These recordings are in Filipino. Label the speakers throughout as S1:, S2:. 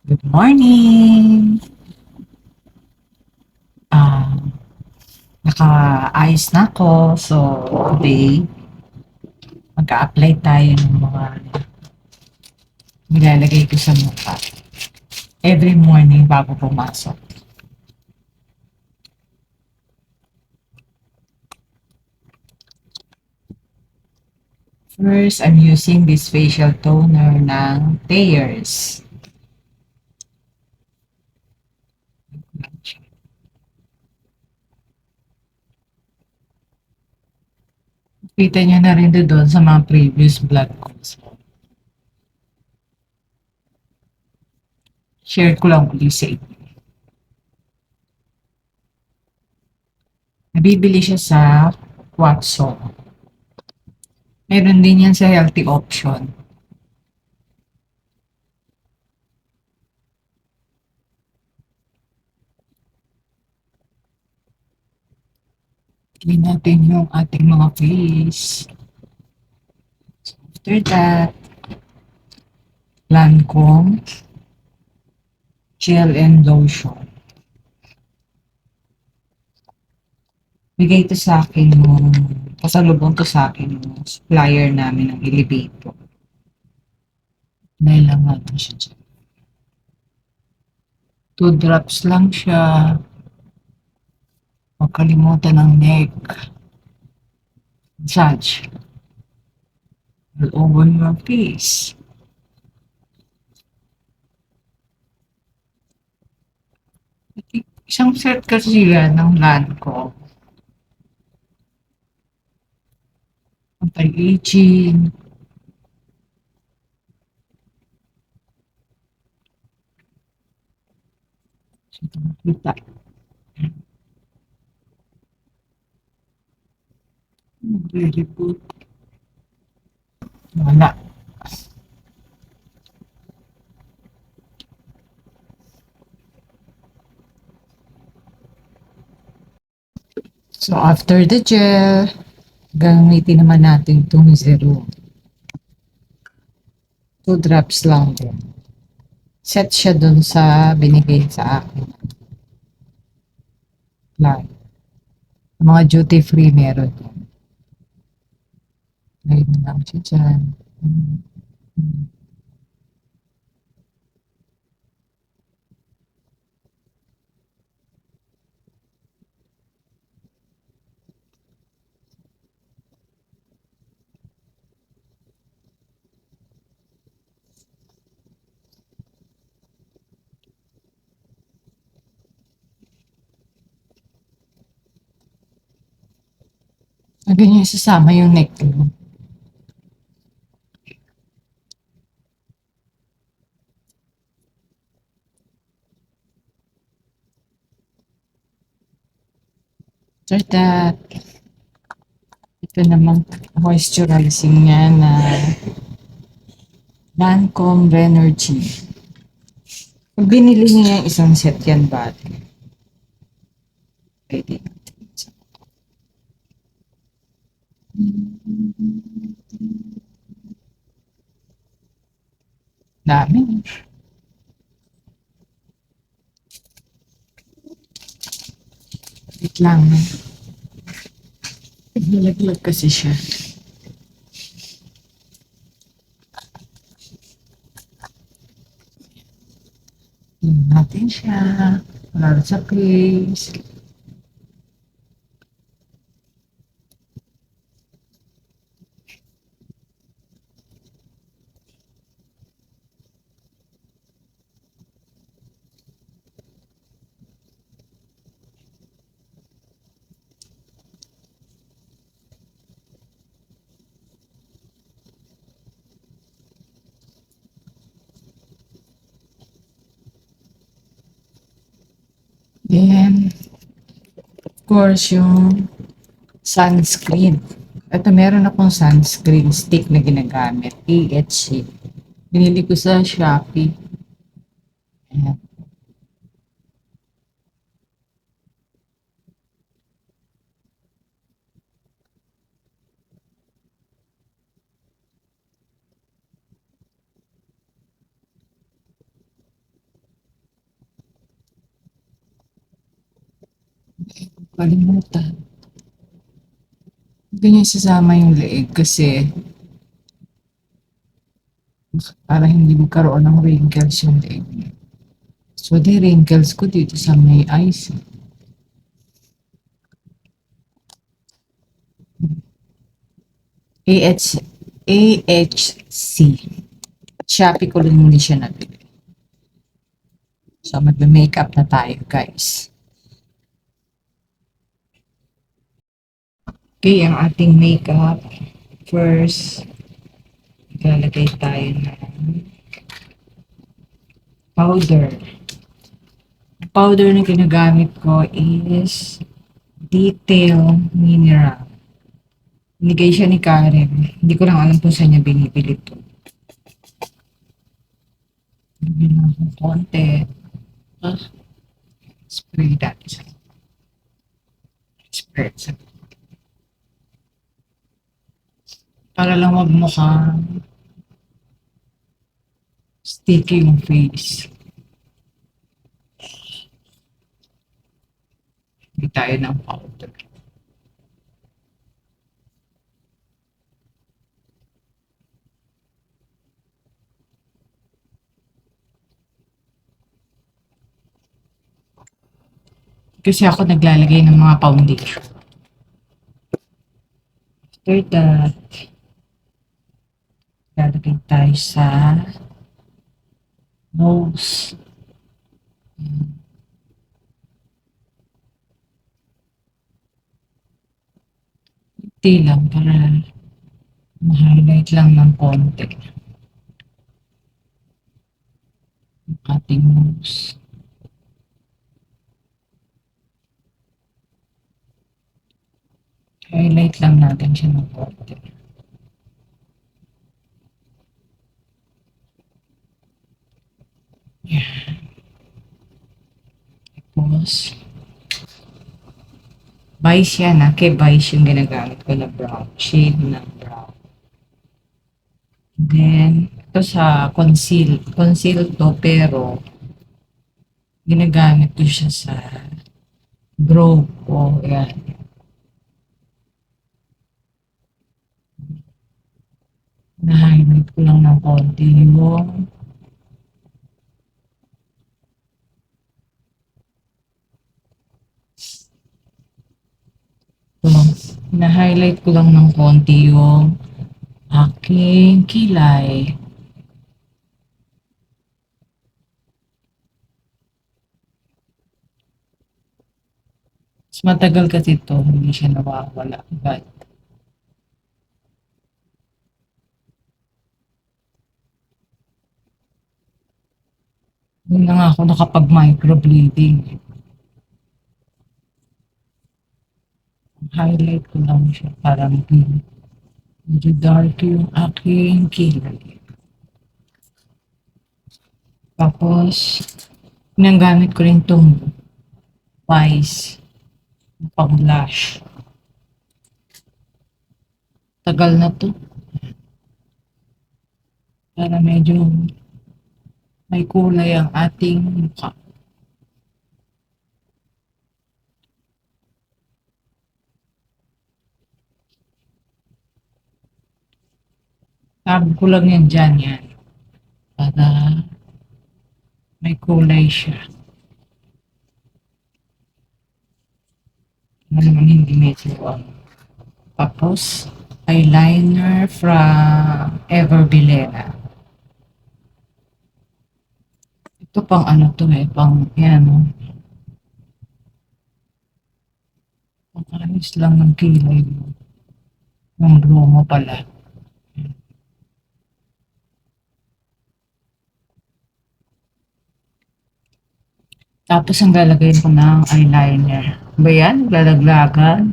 S1: Good morning! Ah, nakaayos na ako. So, today, mag-a-apply tayo ng mga nilalagay ko sa mukha. Every morning bago pumasok. First, I'm using this facial toner ng Thayers. Kita nyo na rin doon sa mga previous vlog ko. So, share ko lang ulit sa inyo. Nabibili siya sa Watso. Meron din yan sa healthy option. Clean natin yung ating mga face. After that, Lancome Gel and Lotion. Bigay ito sa akin nung pasalubong to sa akin nung supplier namin ng elevator. Dahil lang natin siya dyan. 2 drops lang siya. Huwag kalimutan ng neck. Massage. All over your face. Isang set kasi yan ng Lancome. Anti-aging. So, ito makita. Very good. Wala. So, after the gel, gamitin naman natin itong zero. 2 drops lang din. Set siya dun sa binigay sa akin. Lang. Mga duty free meron yan. Lagay mo lang siya dyan. Lagay niyo isasama yung neck mo. After that, ito namang moisturizing niya na Lancome Renergy. Pag binili niyo yung isang set yan ba? Pwede. Dami. Wait lang. Nalaglag kasi siya. Tingnan natin siya. Para sa face. Then, of course, yung sunscreen. Ito, meron akong sunscreen stick na ginagamit. AHC. Binili ko sa Shopee. Ayan. Kalimutan. Ganyan sasama yung leeg kasi para hindi magkaroon ng wrinkles yung leeg mo. So, di wrinkles ko dito sa may eyes. AH, AHC. Shopee ko rin muli siya nabili. So, magbe-makeup na tayo, guys. Okay, ang ating makeup. First, lalagay tayo ng powder. Ang powder na ginagamit ko is Detail Mineral. Binigay siya ni Karen. Hindi ko lang alam kung saan niya binibili ito. Bibili lang akong konti. Ah, spray natin. Spray. Para lang magmukhang sticky yung face. Hindi tayo ng powder. Kasi ako naglalagay ng mga foundation. After that, lalagay tayo sa nose. Hindi lang para ma-highlight lang ng konti ang ating nose. Highlight lang natin siya ng konti. Yan. Tapos, Vice yan ha. Kay Vice yung ginagamit ko na brown. Shade ng brown. Then, ito sa conceal. Conceal to pero ginagamit ko siya sa brow ko. Yan. Na-highlight ko lang ng konti yung na-highlight ko lang ng konti yung aking kilay. Mas matagal kasi ito, hindi siya nawawala. But, hindi na nga ako nakapag-microblading. Highlight ko lang siya para medyo dark yung aking kilay. Tapos, ginamit ko rin itong Vice pang blush. Tagal na to. Para medyo may kulay ang ating mukha. Sabi ko lang yan dyan yan. Para may kulay siya. Ano naman hindi medyo Tapos, eyeliner from Everbilena. Ito pang ano to pang yan. Pang-ayos lang ng kilay mo. Ng glow mo pala. Tapos ang lalagay ko ng eyeliner. Ba yan? Lalaglagan.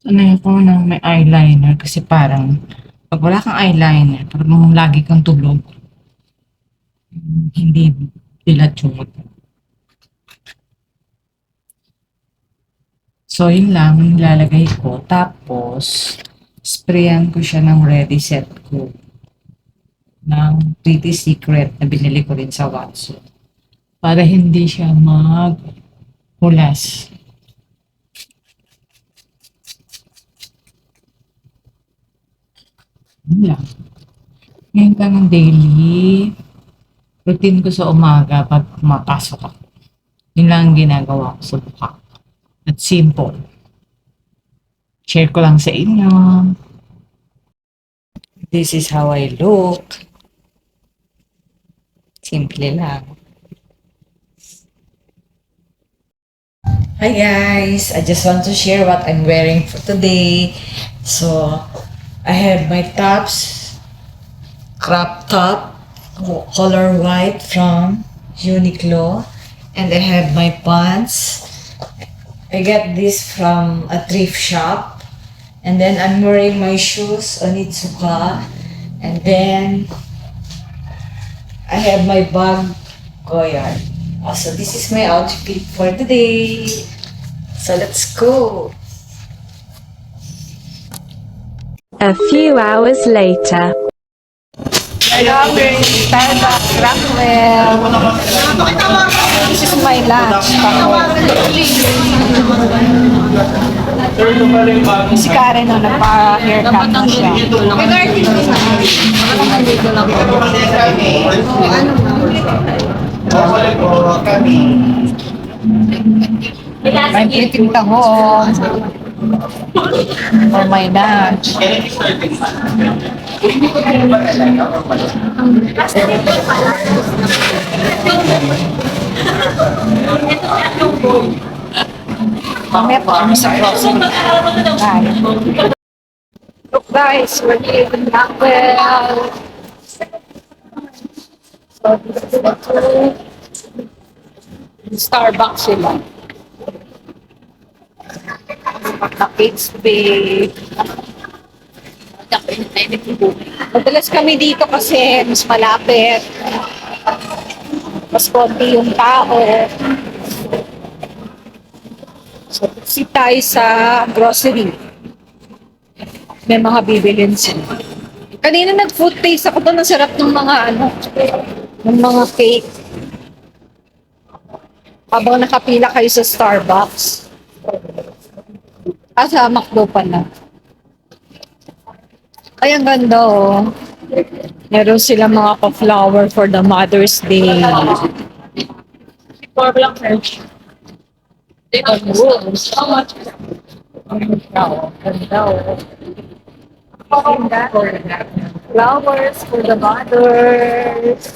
S1: Sanay ko ng may eyeliner kasi parang pag wala kang eyeliner, parang lagi kang tulog. Hindi dilat yung mata. So So, yun lang yung nilalagay ko. Tapos, sprayan ko siya ng ready set ko ng Pretty Secret na binili ko rin sa Watson para hindi siya maghulas. Yun lang. Ngayon ka ng daily routine ko sa umaga pag pumapasok ako. Yun lang ang ginagawa ko sa mukha. At simple. Share ko lang sa inyo. This is how I look. Simple lang. Hi guys! I just want to share what I'm wearing for today. So, I have my tops, crop top, color white from Uniqlo. And I have my pants. I got this from a thrift shop. And then I'm wearing my shoes on Onitsuka. And then I have my bag Goyard. So this is my outfit for today. So let's go.
S2: A few hours later.
S1: Hello, we're in Starbucks, Rockwell. This is my lunch. Si Karen na nagpa-haircut na siya. May piting tahong for my lunch. Mamaya po kami sa grocery. Bye. Look guys, we're living Rockwell. So this is the two. Starbucks sila. Cakes bake. Madalas kami dito kasi mas malapit. Mas konti yung tao. So, sit tayo sa grocery. May mga bibilin sila. Kanina nag-food taste ako doon. Ang sarap ng mga ng mga cake. Habang nakapila kayo sa Starbucks. Sa McDo pala. Ay, ang ganda oh. Meron sila mga pa-flower for the Mother's Day. For black church. How much? Ganda oh. Flowers for the mothers.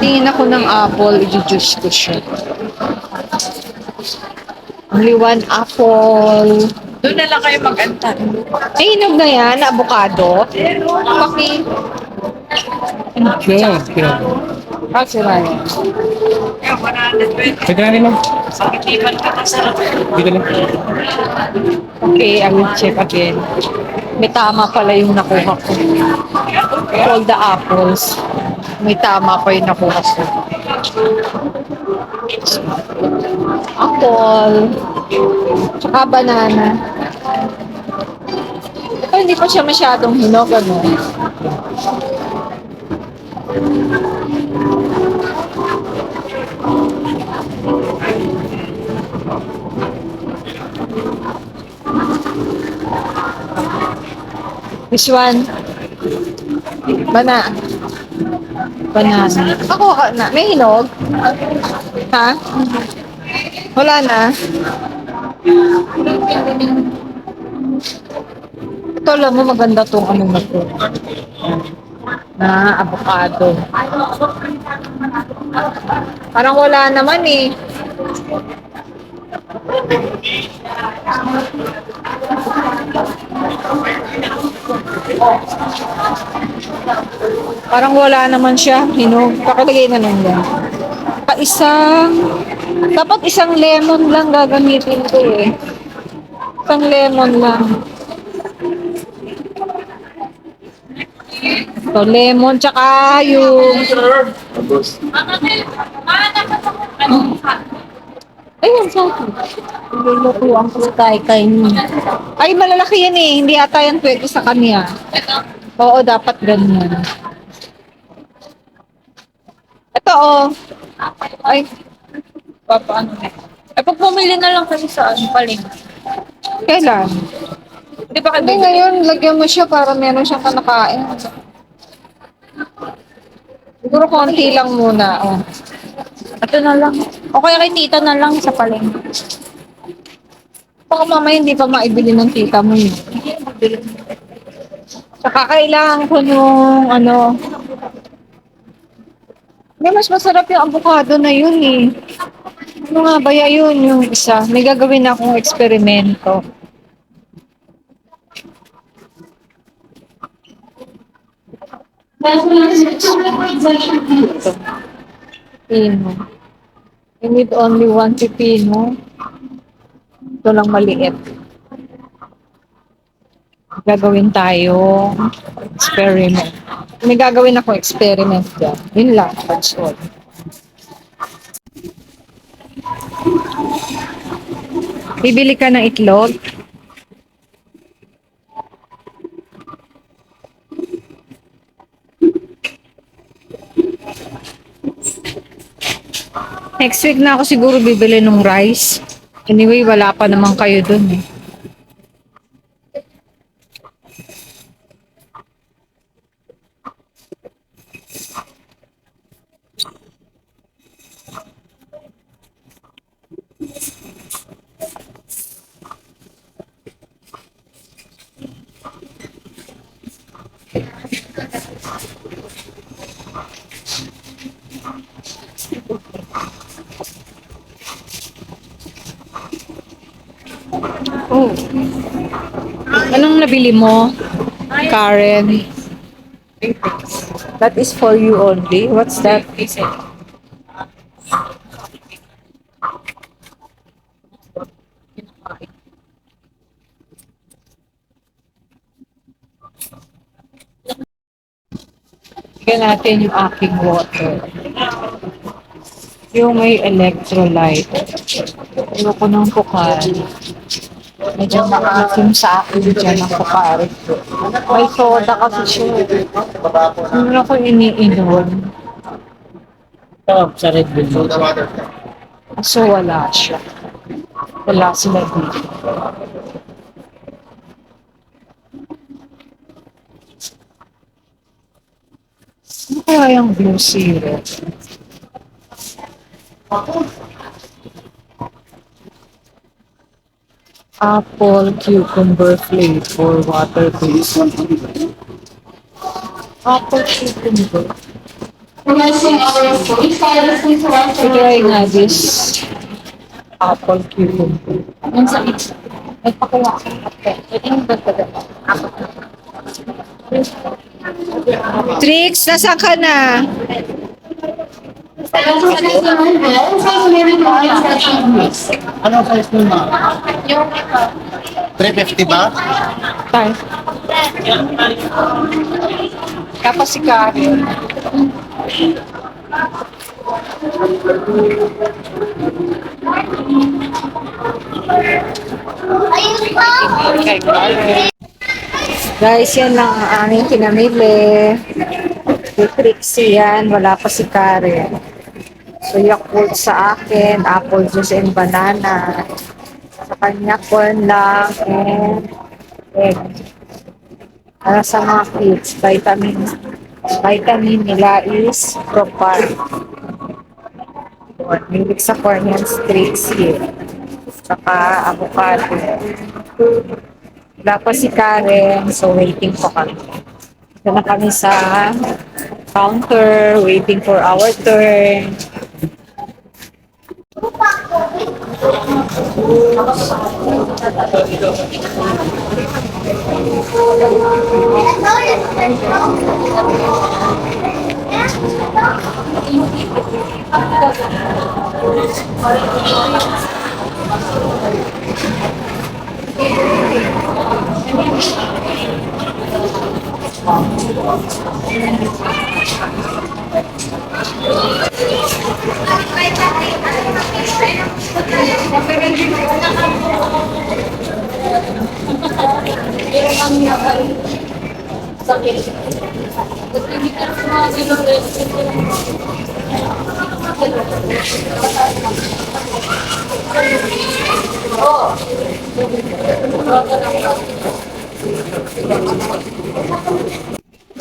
S1: Tingin ako ng apple, i-juice ko siya. Only one apple. Doon na lang kayo mag-antay. Ay, hinog na yan, avocado. Paki.
S3: Sure, sure.
S1: Sira yan.
S3: Pagkano lang? Dito lang.
S1: Okay, I will check again. May tama pala yung nakuha ko. All the apples. May tama pa yung nakuha ko. Apple. Tsaka banana. Ito, hindi pa siya masyadong hinog, ano? Which one? Banana. Ako na. May hinog? Ha? Wala na? Ito, alam mo, maganda tong ano na to. Na avocado. Parang wala naman eh. Parang wala naman siya. Hinog. Pakalagay na lang yan. Dapat isang lemon lang gagamitin ko eh. Isang lemon lang. So, lemon, tsaka yung Ayun, sa akin. Lulutuan ko sa kay niya. Ay, malalaki yan eh. Hindi ata yan pwede sa kanya. Oo, dapat ganyan. Ito oh. Ay, papaano na.
S3: Eh, pag pumili na lang kasi sa ano, paling.
S1: Kailan?
S3: Di ba kayo
S1: Hindi
S3: bibili?
S1: ngayon, lagyan mo siya para meron siyang kanakain. Siguro konti lang muna. Oh.
S3: Ito na lang. O kaya kay tita na lang sa paling.
S1: Baka mamaya hindi pa maibili ng tita mo yun. Saka kailangan ko nung ano. May mas masarap yung avocado na yun eh. Ano nga ba yun yung isa? May gagawin akong eksperimento. Ito. Pino. I need only one pipino. Ito lang maliit. Gagawin tayo experiment. May gagawin ako experiment dyan. Yun lang. That's all. Bibili ka ng itlog. Next week na ako siguro bibili ng rice. Anyway, wala pa naman kayo dun eh. Oh. Anong nabili mo, Karen? That is for you only. What's that? Tignan natin yung aking water. Yung may electrolyte. Ayoko ng Pocari. Medyo maasim sa akin dyan ang Pocari. May soda kasi siya. Hindi ako iniinom.
S4: Sa Red Bull mo.
S1: So wala siya. Wala sila dito. Ano kaya yung Blue Zero? Apple cucumber flavor water based. Apple cucumber. Try nga this. Apple cucumber.
S3: Yung sa itch. Nagpakuha ako ng kape. Ito yung bagdagan.
S1: Trix, nasaan ka na?
S4: Ano ang size mo na? 350 ba?
S1: Tayo. Tapos si Karen. Kay Karen. Guys, yan lang ang aming pinamili. Si Trixie yan, wala pa si Karen. So, Yakult sa akin, apple juice and banana. Sa kanya, corn lang and egg. Para sa mga kids, vitamin. Vitamin nila is Propar. Milik sa corn yan, Trixie. Saka avocado. Wala pa si Karen, so waiting po kami. Ito na kami sa counter, waiting for our turn.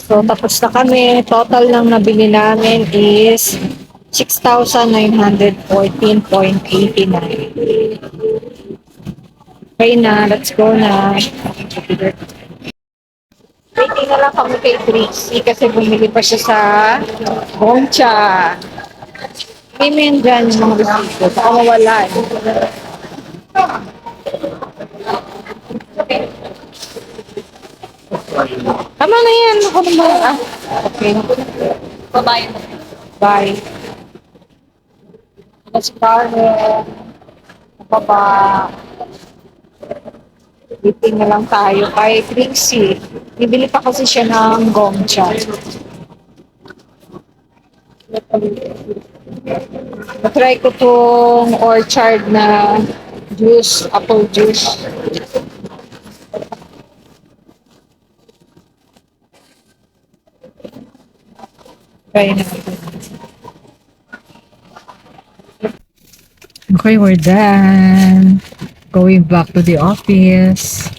S1: So, tapos na kami. Total lang nabili namin is 6,914.89. Okay na, let's go na. Waiting na lang kami kay Trixie kasi bumili pa siya sa Gongcha. Hindi mo yan dyan yung mga bisito. Baka mawala eh. Tama na yan. Ako naman. Ah, okay.
S3: Babae mo.
S1: Bye. Let's Karen. Baba. Waiting na lang tayo kay Trixie. Bibili pa kasi siya ng Gongcha. Try ko tong orchard na juice, apple juice. Try natin. Okay, we're done. Going back to the office.